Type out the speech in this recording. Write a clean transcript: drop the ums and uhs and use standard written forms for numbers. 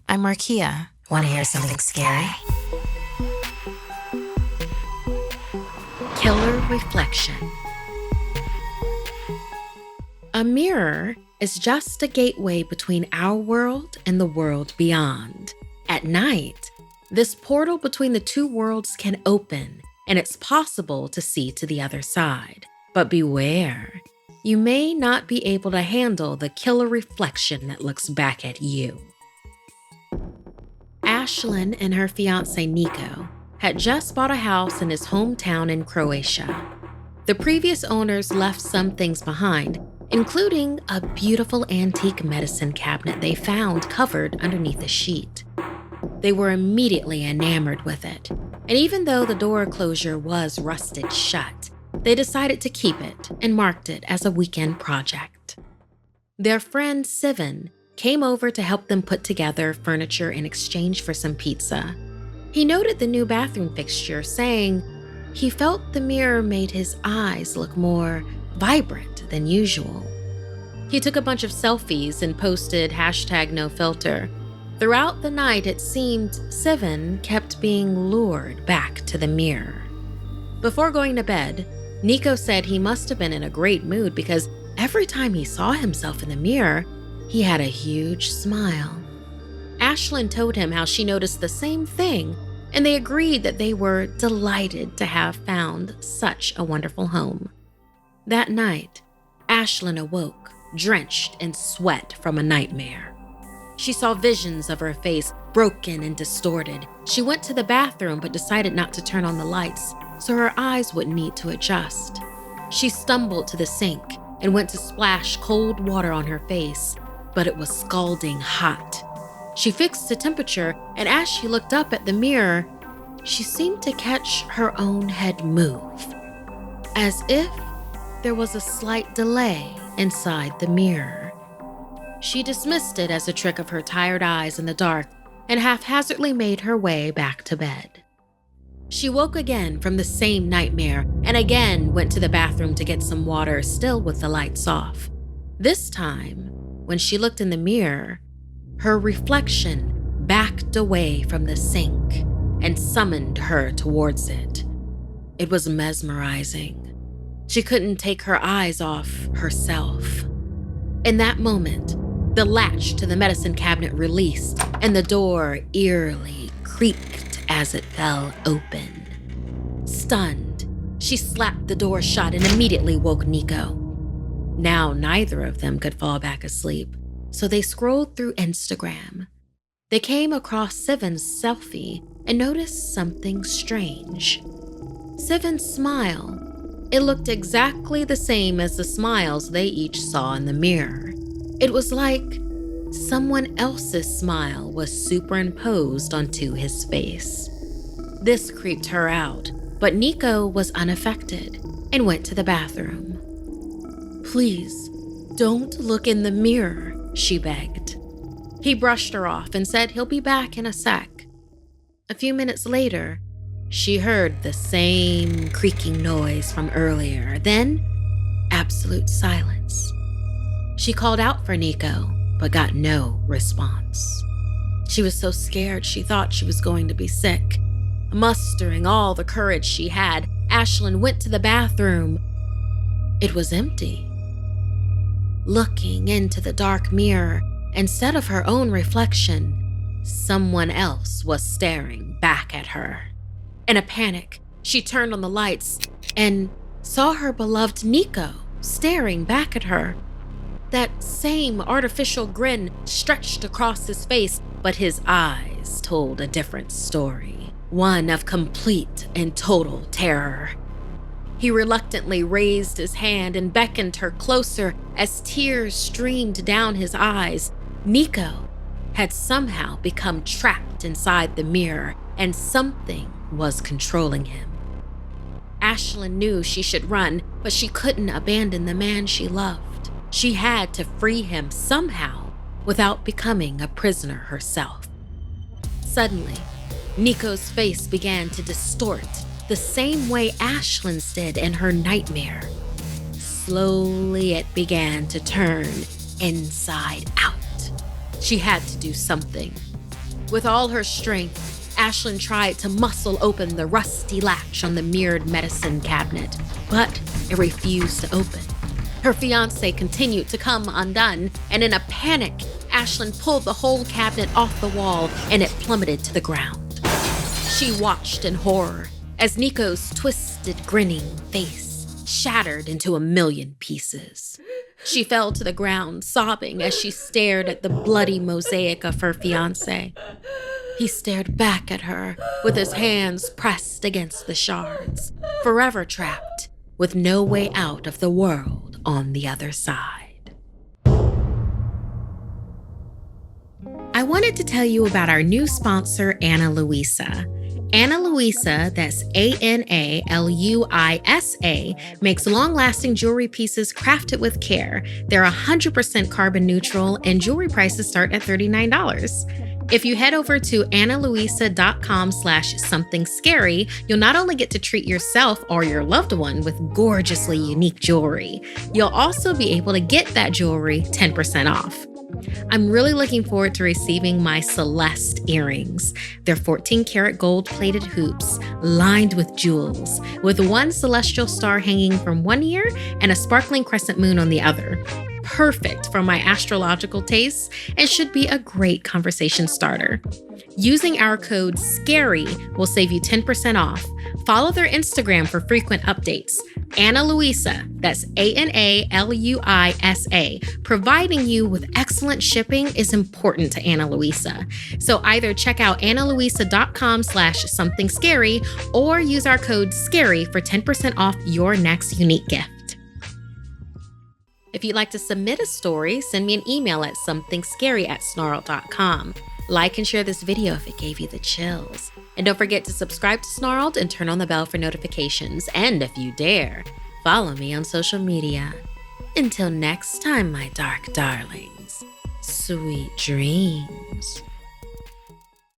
I'm Markeia. Want to hear something scary? Killer reflection. A mirror is just a gateway between our world and the world beyond. At night, this portal between the two worlds can open, and it's possible to see to the other side. But beware, you may not be able to handle the killer reflection that looks back at you. Ashlyn and her fiancé Nico had just bought a house in his hometown in Croatia. The previous owners left some things behind, including a beautiful antique medicine cabinet they found covered underneath a sheet. They were immediately enamored with it, and even though the door closure was rusted shut, they decided to keep it and marked it as a weekend project. Their friend Sivan came over to help them put together furniture in exchange for some pizza. He noted the new bathroom fixture, saying he felt the mirror made his eyes look more vibrant than usual. He took a bunch of selfies and posted #NoFilter. Throughout the night, it seemed Sivan kept being lured back to the mirror. Before going to bed, Nico said he must have been in a great mood because every time he saw himself in the mirror, he had a huge smile. Ashlyn told him how she noticed the same thing, and they agreed that they were delighted to have found such a wonderful home. That night, Ashlyn awoke, drenched in sweat from a nightmare. She saw visions of her face, broken and distorted. She went to the bathroom but decided not to turn on the lights, so her eyes would need to adjust. She stumbled to the sink and went to splash cold water on her face, but it was scalding hot. She fixed the temperature, and as she looked up at the mirror, she seemed to catch her own head move, as if there was a slight delay inside the mirror. She dismissed it as a trick of her tired eyes in the dark and haphazardly made her way back to bed. She woke again from the same nightmare and again went to the bathroom to get some water, still with the lights off. This time, when she looked in the mirror, her reflection backed away from the sink and summoned her towards it. It was mesmerizing. She couldn't take her eyes off herself. In that moment, the latch to the medicine cabinet released and the door eerily creaked as it fell open. Stunned, she slapped the door shut and immediately woke Nico. Now neither of them could fall back asleep, so they scrolled through Instagram. They came across Sivan's selfie and noticed something strange. Sivan's smile. It looked exactly the same as the smiles they each saw in the mirror. It was like someone else's smile was superimposed onto his face. This creeped her out, but Nico was unaffected and went to the bathroom. "Please, don't look in the mirror," she begged. He brushed her off and said he'll be back in a sec. A few minutes later, she heard the same creaking noise from earlier, then absolute silence. She called out for Nico, but got no response. She was so scared she thought she was going to be sick. Mustering all the courage she had, Ashlyn went to the bathroom. It was empty. Looking into the dark mirror, instead of her own reflection, someone else was staring back at her. In a panic, she turned on the lights and saw her beloved Nico staring back at her. That same artificial grin stretched across his face, but his eyes told a different story, one of complete and total terror. He reluctantly raised his hand and beckoned her closer as tears streamed down his eyes. Nico had somehow become trapped inside the mirror, and something was controlling him. Ashlyn knew she should run, but she couldn't abandon the man she loved. She had to free him somehow without becoming a prisoner herself. Suddenly, Nico's face began to distort the same way Ashlyn's did in her nightmare. Slowly, it began to turn inside out. She had to do something. With all her strength, Ashlyn tried to muscle open the rusty latch on the mirrored medicine cabinet, but it refused to open. Her fiancé continued to come undone, and in a panic, Ashlyn pulled the whole cabinet off the wall and it plummeted to the ground. She watched in horror as Nico's twisted, grinning face shattered into a million pieces. She fell to the ground, sobbing as she stared at the bloody mosaic of her fiancé. He stared back at her with his hands pressed against the shards, forever trapped with no way out of the world on the other side. I wanted to tell you about our new sponsor, Ana Luisa. Ana Luisa, that's ANALUISA, makes long-lasting jewelry pieces crafted with care. They're 100% carbon neutral, and jewelry prices start at $39. If you head over to analuisa.com/somethingscary, you'll not only get to treat yourself or your loved one with gorgeously unique jewelry, you'll also be able to get that jewelry 10% off. I'm really looking forward to receiving my Celeste earrings. They're 14-karat gold-plated hoops lined with jewels, with one celestial star hanging from one ear and a sparkling crescent moon on the other. Perfect for my astrological tastes and should be a great conversation starter. Using our code SCARY will save you 10% off. Follow their Instagram for frequent updates. Ana Luisa, that's ANALUISA. Providing you with excellent shipping is important to Ana Luisa. So either check out analuisa.com/somethingscary or use our code SCARY for 10% off your next unique gift. If you'd like to submit a story, send me an email at somethingscary@snarled.com. Like and share this video if it gave you the chills. And don't forget to subscribe to Snarled and turn on the bell for notifications. And if you dare, follow me on social media. Until next time, my dark darlings, sweet dreams.